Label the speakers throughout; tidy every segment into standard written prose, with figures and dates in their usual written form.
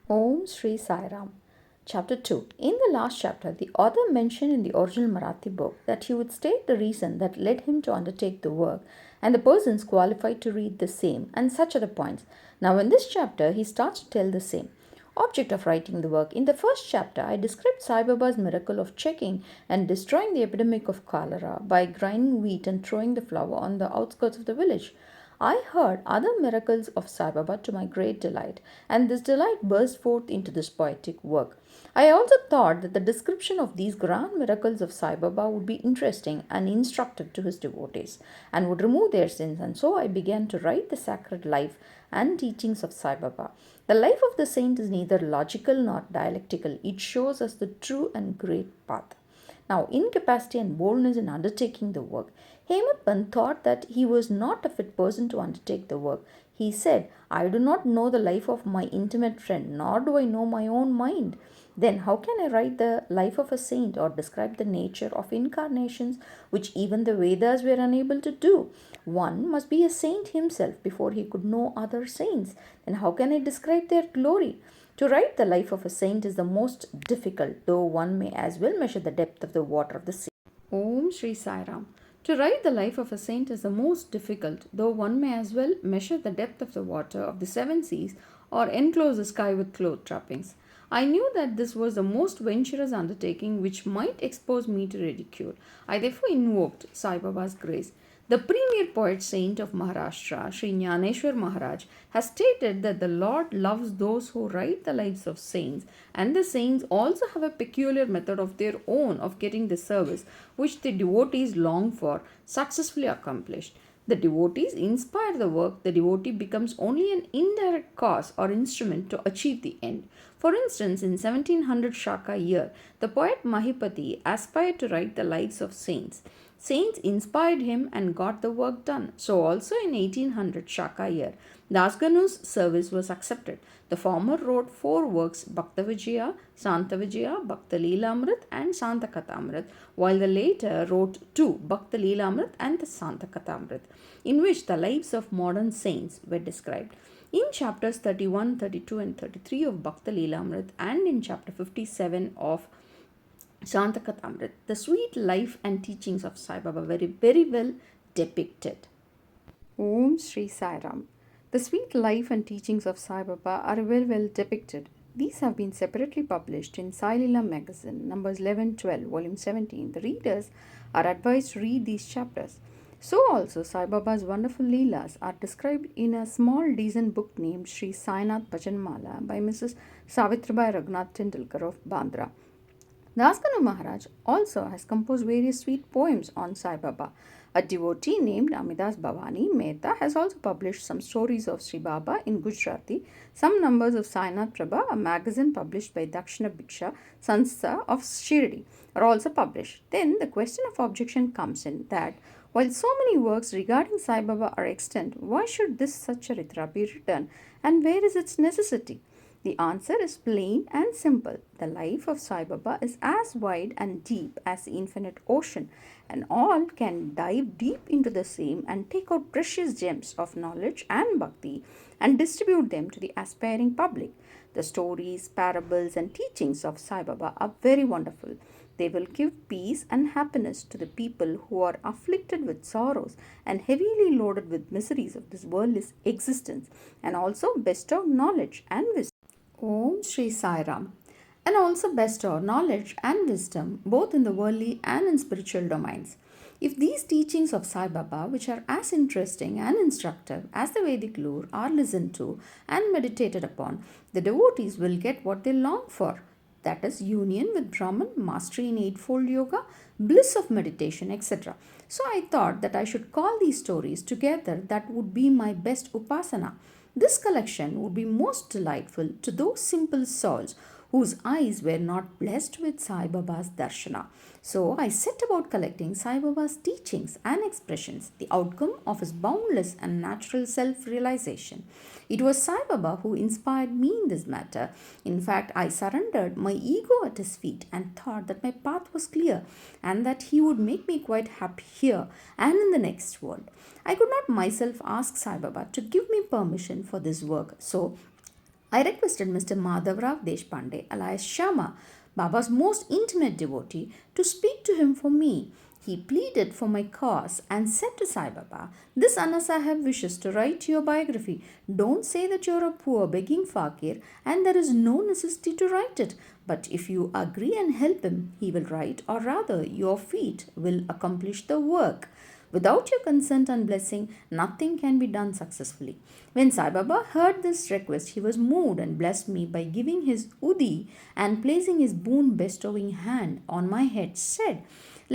Speaker 1: Om Sri Sai Ram. Chapter 2. In the last chapter, the author mentioned in the original Marathi book that he would state the reason that led him to undertake the work and the persons qualified to read the same and such other points. Now, in this chapter, he starts to tell the same. Object of writing the work. In the first chapter, I described Sai Baba's miracle of checking and destroying the epidemic of cholera by grinding wheat and throwing the flour on the outskirts of the village. I heard other miracles of Sai Baba to my great delight, and this delight burst forth into this poetic work. I also thought that the description of these grand miracles of Sai Baba would be interesting and instructive to his devotees and would remove their sins, and so I began to write the sacred life and teachings of Sai Baba. The life of the saint is neither logical nor dialectical, it shows us the true and great path. Now, incapacity and boldness in undertaking the work. Hemant Pant thought that he was not a fit person to undertake the work. He said, I do not know the life of my intimate friend, nor do I know my own mind. Then, how can I write the life of a saint or describe the nature of incarnations which even the Vedas were unable to do? One must be a saint himself before he could know other saints. Then, how can I describe their glory? To write the life of a saint is the most difficult, though one may as well measure the depth of the water of the sea. Om Sri Sai Ram. To write the life of a saint is the most difficult, though one may as well measure the depth of the water of the seven seas or enclose the sky with cloth trappings. I knew that this was the most venturous undertaking which might expose me to ridicule. I therefore invoked Sai Baba's grace. The premier poet saint of Maharashtra, Sri Jnaneshwar Maharaj, has stated that the Lord loves those who write the lives of saints, and the saints also have a peculiar method of their own of getting the service which the devotees long for successfully accomplished. The devotees inspire the work, the devotee becomes only an indirect cause or instrument to achieve the end. For instance, in 1700 Shaka year, the poet Mahipati aspired to write the lives of saints. Saints inspired him and got the work done. So also in 1800 Shaka year, Dasganu's service was accepted. The former wrote four works, Bhakta Vijaya, Santa Vijaya, Bhakta Leelamrit and Santa Katamrit, while the later wrote two, Bhakta Leelamrit and the Santa Katamrit, in which the lives of modern saints were described. In chapters 31, 32 and 33 of Bhakta Leelamrit and in chapter 57 of Shanta Katamrit, the sweet life and teachings of Sai Baba were very well depicted. Om Sri Sai Ram. The sweet life and teachings of Sai Baba are very well depicted. These have been separately published in Sai Leela magazine, numbers 11, 12, volume 17. The readers are advised to read these chapters. So also Sai Baba's wonderful Leelas are described in a small decent book named Sri Sainath Bhajanmala by Mrs. Savitribai Raghunath Tendulkar of Bandra. Dasganu Maharaj also has composed various sweet poems on Sai Baba. A devotee named Amidas Bhavani Mehta has also published some stories of Sri Baba in Gujarati. Some numbers of Sainath Prabha, a magazine published by Dakshina Bhiksha Sanstha of Shirdi, are also published. Then the question of objection comes in that while so many works regarding Sai Baba are extant, why should this Satcharita be written and where is its necessity? The answer is plain and simple. The life of Sai Baba is as wide and deep as the infinite ocean, and all can dive deep into the same and take out precious gems of knowledge and bhakti and distribute them to the aspiring public. The stories, parables, and teachings of Sai Baba are very wonderful. They will give peace and happiness to the people who are afflicted with sorrows and heavily loaded with miseries of this worldly existence, and also bestow knowledge and wisdom. Om Sri Sai Ram, and also bestow knowledge and wisdom both in the worldly and in spiritual domains. If these teachings of Sai Baba, which are as interesting and instructive as the Vedic lore, are listened to and meditated upon, the devotees will get what they long for, that is, union with Brahman, mastery in Eightfold Yoga, bliss of meditation, etc. So I thought that I should call these stories together, that would be my best upasana. This collection would be most delightful to those simple souls whose eyes were not blessed with Sai Baba's darshana. So I set about collecting Sai Baba's teachings and expressions, the outcome of his boundless and natural self realization. It was Sai Baba who inspired me in this matter. In fact, I surrendered my ego at his feet and thought that my path was clear and that he would make me quite happy here and in the next world. I could not myself ask Sai Baba to give me permission for this work, so I requested Mr. Madhavrao Deshpande, alias Shama, Baba's most intimate devotee, to speak to him for me. He pleaded for my cause and said to Sai Baba, "This Anna Sahib wishes to write your biography. Don't say that you're a poor begging fakir and there is no necessity to write it. But if you agree and help him, he will write, or rather, your feet will accomplish the work. Without your consent and blessing, nothing can be done successfully." When Sai Baba heard this request, he was moved and blessed me by giving his udi and placing his boon bestowing hand on my head, said,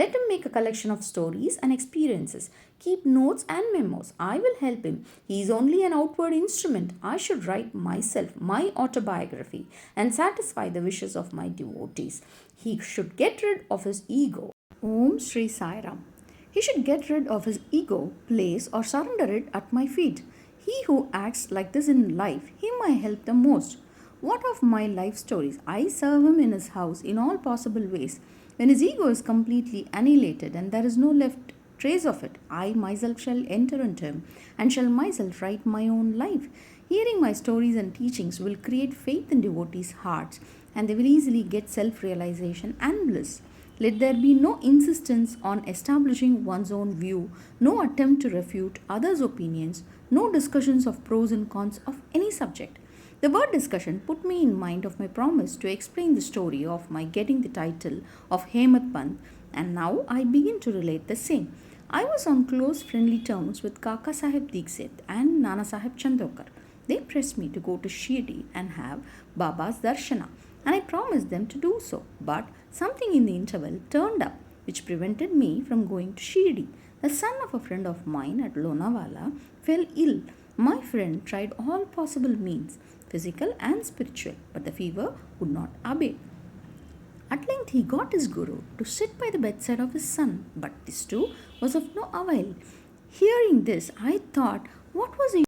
Speaker 1: "Let him make a collection of stories and experiences. Keep notes and memos. I will help him. He is only an outward instrument. I should write myself my autobiography and satisfy the wishes of my devotees. He should get rid of his ego." Om Sri Sai Ram. He should get rid of his ego, place, or surrender it at my feet. He who acts like this in life, him I help the most. What of my life stories? I serve him in his house in all possible ways. When his ego is completely annihilated and there is no left trace of it, I myself shall enter into him and shall myself write my own life. Hearing my stories and teachings will create faith in devotees' hearts and they will easily get self realization and bliss. Let there be no insistence on establishing one's own view, no attempt to refute others' opinions, no discussions of pros and cons of any subject. The word discussion put me in mind of my promise to explain the story of my getting the title of Hemat Pant, and now I begin to relate the same. I was on close friendly terms with Kaka Sahib Dikshit and Nana Sahib Chandokar. They pressed me to go to Shirdi and have Baba's Darshana, and I promised them to do so. But something in the interval turned up which prevented me from going to Shirdi. The son of a friend of mine at Lonavala fell ill. My friend tried all possible means, physical and spiritual, but the fever would not abate. At length he got his guru to sit by the bedside of his son, but this too was of no avail. Hearing this, I thought, what was the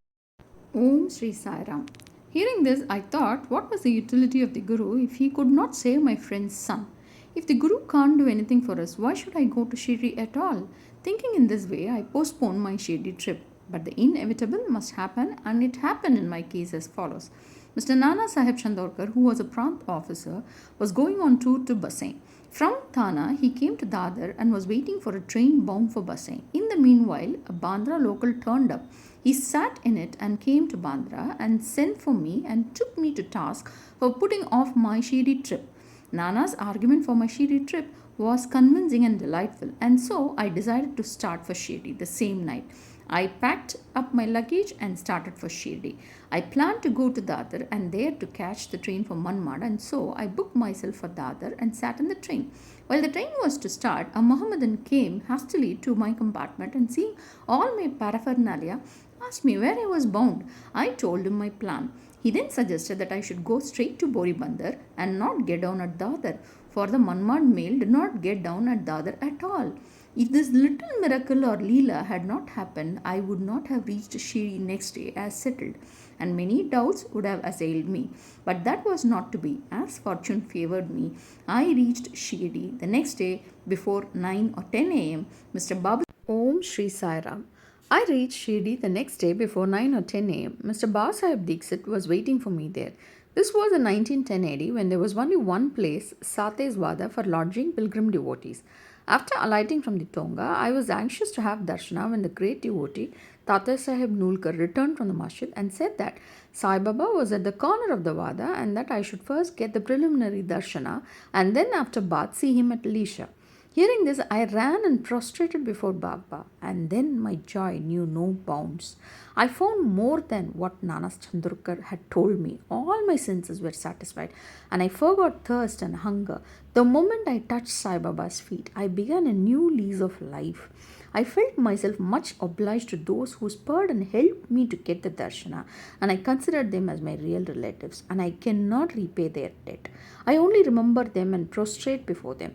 Speaker 1: Om Sri Sai Ram. Hearing this, I thought, what was the utility of the Guru if he could not save my friend's son? If the Guru can't do anything for us, why should I go to Shirdi at all? Thinking in this way, I postponed my Shirdi trip. But the inevitable must happen, and it happened in my case as follows. Mr. Nana Sahib Chandorkar, who was a Prant officer, was going on tour to Bassein. From Thana, he came to Dadar and was waiting for a train bound for Bassein. In the meanwhile, a Bandra local turned up. He sat in it and came to Bandra and sent for me and took me to task for putting off my Shirdi trip. Nana's argument for my Shirdi trip was convincing and delightful, and so I decided to start for Shirdi the same night. I packed up my luggage and started for Shirdi. I planned to go to Dadar and there to catch the train for Manmad, and so I booked myself for Dadar and sat in the train. While the train was to start, a Mohammedan came hastily to my compartment and seeing all my paraphernalia, asked me where I was bound. I told him my plan. He then suggested that I should go straight to Boribandar and not get down at Dadar, for the Manmad mail did not get down at Dadar at all. If this little miracle or Leela had not happened, I would not have reached Shiri next day as settled, and many doubts would have assailed me. But that was not to be. As fortune favored me, I reached Shiri the next day before 9 or 10 a.m. Mr. Babu Om Sri Sai Ram. I reached Shirdi the next day before 9 or 10 a.m. Mr. Basaheb Dikshit was waiting for me there. This was in 1910 AD when there was only one place, Sateswada, for lodging pilgrim devotees. After alighting from the Tonga, I was anxious to have darshana when the great devotee Tata Sahib Nulkar returned from the masjid and said that Sai Baba was at the corner of the Vada and that I should first get the preliminary darshana and then after bath see him at leisure. Hearing this, I ran and prostrated before Baba, and then my joy knew no bounds. I found more than what Nana Chandurkar had told me. All my senses were satisfied, and I forgot thirst and hunger. The moment I touched Sai Baba's feet, I began a new lease of life. I felt myself much obliged to those who spurred and helped me to get the darshana, and I considered them as my real relatives, and I cannot repay their debt. I only remember them and prostrate before them.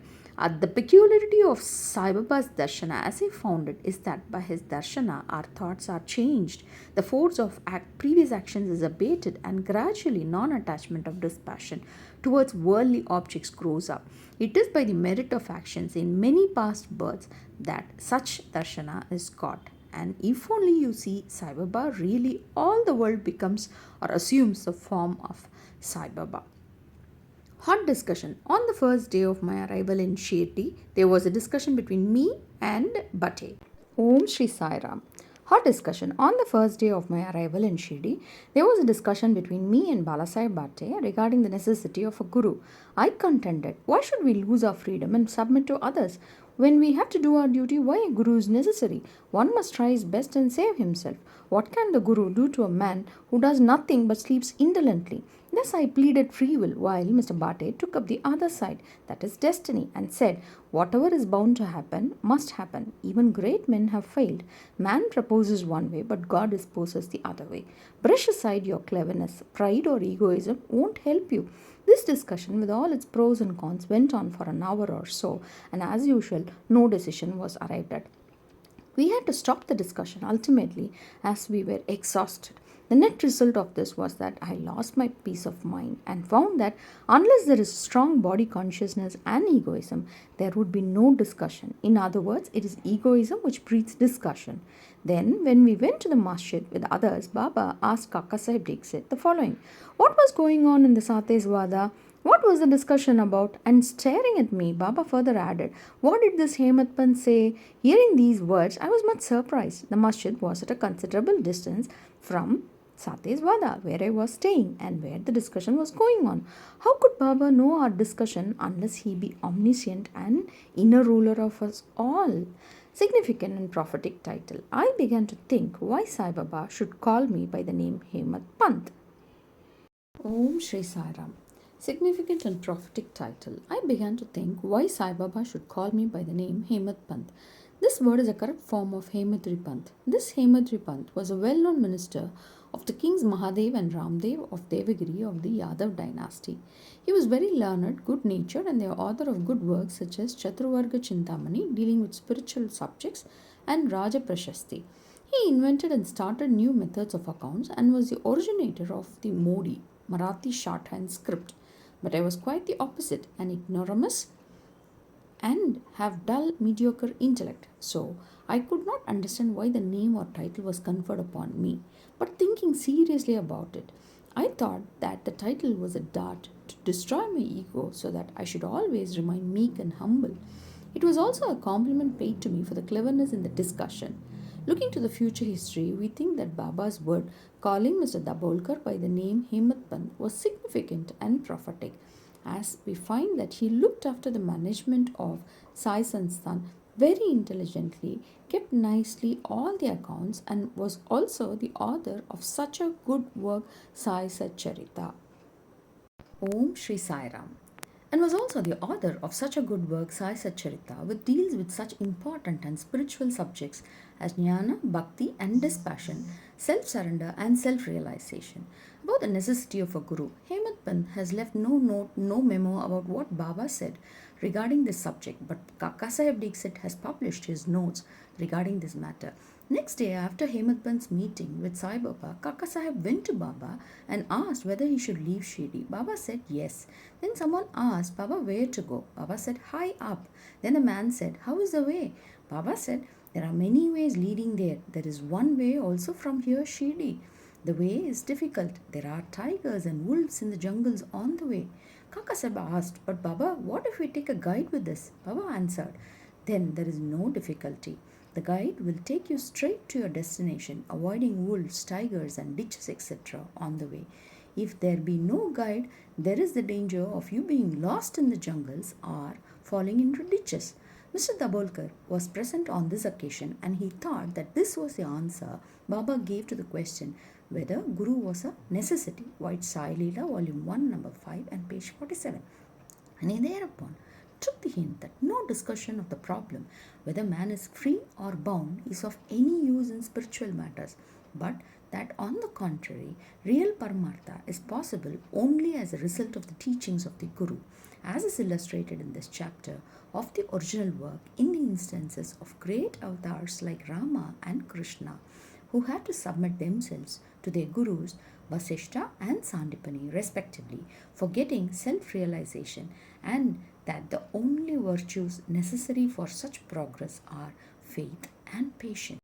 Speaker 1: The peculiarity of Sai Baba's darshana, as I found it, is that by his darshana our thoughts are changed. The force of previous actions is abated, and gradually non-attachment of dispassion towards worldly objects grows up. It is by the merit of actions in many past births that such darshana is got. And if only you see Sai Baba, really all the world becomes or assumes the form of Sai Baba. Hot discussion. On the first day of my arrival in Shirdi, there was a discussion between me and Bhatte. Om Shri Sai Ram. Hot discussion. On the first day of my arrival in Shirdi, there was a discussion between me and Balasai Bhatte regarding the necessity of a guru. I contended, why should we lose our freedom and submit to others? When we have to do our duty, why a guru is necessary? One must try his best and save himself. What can the guru do to a man who does nothing but sleeps indolently? Thus I pleaded free will, while Mr. Bhatte took up the other side, that is destiny, and said, whatever is bound to happen must happen. Even great men have failed. Man proposes one way, but God disposes the other way. Brush aside your cleverness. Pride or egoism won't help you. This discussion, with all its pros and cons, went on for an hour or so, and as usual, no decision was arrived at. We had to stop the discussion ultimately as we were exhausted. The net result of this was that I lost my peace of mind and found that unless there is strong body consciousness and egoism, there would be no discussion. In other words, it is egoism which breeds discussion. Then, when we went to the masjid with others, Baba asked Kaka Sahib Dixit the following: what was going on in the Sateswada? What was the discussion about? And staring at me, Baba further added, what did this Hemat Pant say? Hearing these words, I was much surprised. The masjid was at a considerable distance from Sateswada, where I was staying and where the discussion was going on. How could Baba know our discussion unless he be omniscient and inner ruler of us all? Significant and prophetic title. I began to think why Sai Baba should call me by the name Hemat Pant. Om Shri Sai Ram. Significant and prophetic title. I began to think why Sai Baba should call me by the name Hemat Pant. This word is a corrupt form of Hemadri Pant. This Hemadri Pant was a well-known minister of the kings Mahadev and Ramdev of Devagiri of the Yadav dynasty. He was very learned, good-natured, and the author of good works such as Chaturvarga Chintamani, dealing with spiritual subjects, and Raja Prashasti. He invented and started new methods of accounts and was the originator of the Modi, Marathi shorthand script. But I was quite the opposite, an ignoramus and have dull, mediocre intellect. So I could not understand why the name or title was conferred upon me. But thinking seriously about it, I thought that the title was a dart to destroy my ego so that I should always remain meek and humble. It was also a compliment paid to me for the cleverness in the discussion. Looking to the future history, we think that Baba's word calling Mr. Dabolkar by the name Hemat Pant was significant and prophetic, as we find that he looked after the management of Sai Sansthan very intelligently, kept nicely all the accounts, and was also the author of such a good work, Sai Satcharita. Om Shri Sai Ram. And was also the author of such a good work, Sai Satcharita, which deals with such important and spiritual subjects as jnana, bhakti, and dispassion, self-surrender, and self-realization. About the necessity of a guru, Hemat Pant has left no note, no memo about what Baba said regarding this subject, but Kaka Sahib Dixit has published his notes regarding this matter. Next day, after Hemat Pant's meeting with Sai Baba, Kaka Sahib went to Baba and asked whether he should leave Shirdi. Baba said yes. Then someone asked Baba where to go. Baba said high up. Then the man said, how is the way? Baba said, there are many ways leading there. There is one way also from here, Shirdi. The way is difficult. There are tigers and wolves in the jungles on the way. Kaka Sahib asked, but Baba, what if we take a guide with us? Baba answered, then there is no difficulty. The guide will take you straight to your destination, avoiding wolves, tigers, and ditches, etc. on the way. If there be no guide, there is the danger of you being lost in the jungles or falling into ditches. Mr. Dabolkar was present on this occasion, and he thought that this was the answer Baba gave to the question whether Guru was a necessity. White Sai Leela, Volume 1, number 5, and page 47. And he thereupon took the hint that no discussion of the problem whether man is free or bound is of any use in spiritual matters, but that on the contrary, real Paramartha is possible only as a result of the teachings of the Guru, as is illustrated in this chapter of the original work in the instances of great avatars like Rama and Krishna, who had to submit themselves to their gurus Vasishta and Sandipani respectively for getting self-realization, and that the only virtues necessary for such progress are faith and patience.